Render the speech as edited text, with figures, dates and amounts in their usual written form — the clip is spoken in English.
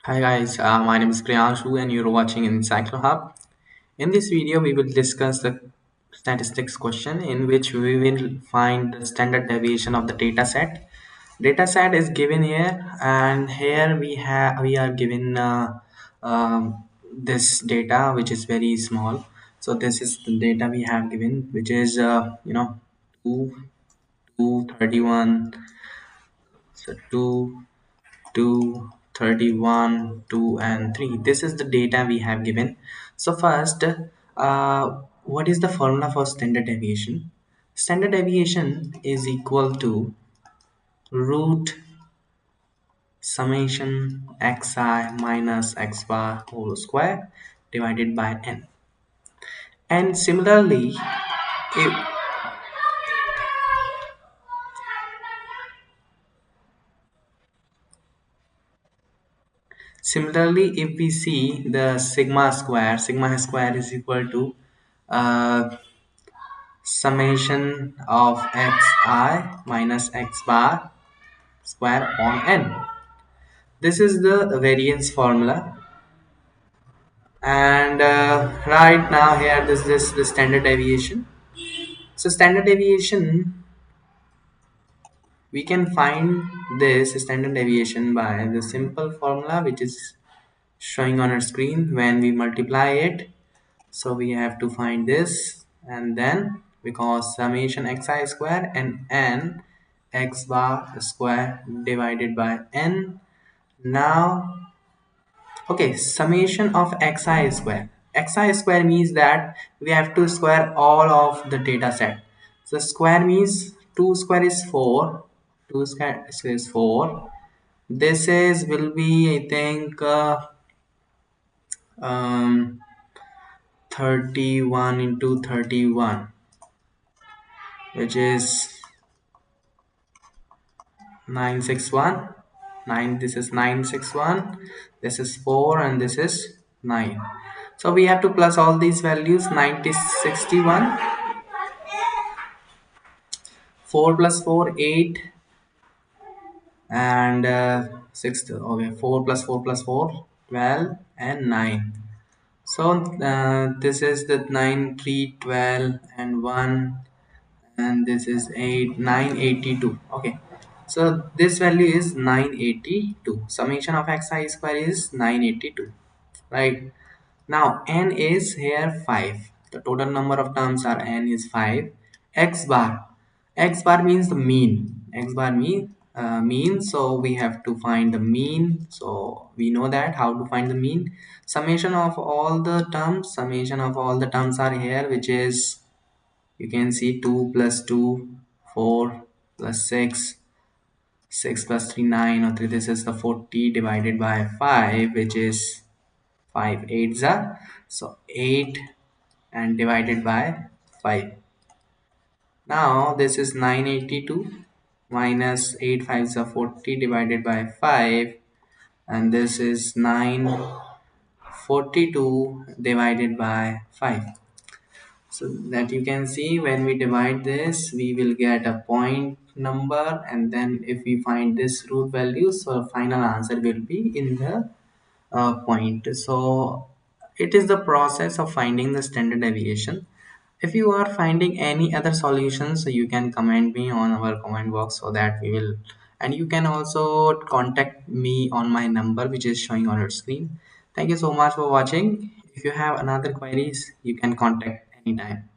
Hi guys, my name is Priyanshu and you're watching Hub. In this video, we will discuss the statistics question in which we will find the standard deviation of the data set. Data set is given here, and here we are given this data which is very small. So this is the data we have given, which is 2, 231, so 2, 31, 2 and 3. This is the data we have given. So first, what is the formula for standard deviation? Standard deviation is equal to root summation xi minus x bar whole square divided by n. And if we see the sigma square is equal to uh, summation of xi minus x bar square on n. This is the variance formula, and right now here this the standard deviation. So standard deviation, we can find this standard deviation by the simple formula which is showing on our screen when we multiply it. So we have to find this, and then because summation xi square and n x bar square divided by n. Now, okay, summation of xi square means that we have to square all of the data set. So square means 2 square is 4, 2 square is 4. This is will be, I think, um 31 into 31, which is 961. 9, this is 961, this is 4 and this is 9. So we have to plus all these values. 9061, 4 plus 4 8, and 6, okay, 4 plus 4 plus 4 12 and 9. So this is the 9 3 12 and 1, and this is 8 982. Okay, so this value is 982. Summation of xi square is 982, right? Now n is here 5. The total number of terms are n is 5. X bar. X bar means the mean. X bar mean. So we have to find the mean. So we know that how to find the mean. Summation of all the terms. Summation of all the terms are here, which is, you can see, 2 plus 2 4 plus 6, 6 plus 3 9, or 3. This is the 40 divided by 5, which is 5 8s are, so 8 and divided by 5. Now this is 982 minus 8 5s are 40 divided by 5, and this is 942 divided by 5. So that you can see, when we divide this we will get a point number, and then if we find this root value, so final answer will be in the point. So it is the process of finding the standard deviation. If you are finding any other solutions, you can comment me on our comment box, so that we will, and you can also contact me on my number which is showing on your screen. Thank you so much for watching. If you have another queries, you can contact anytime.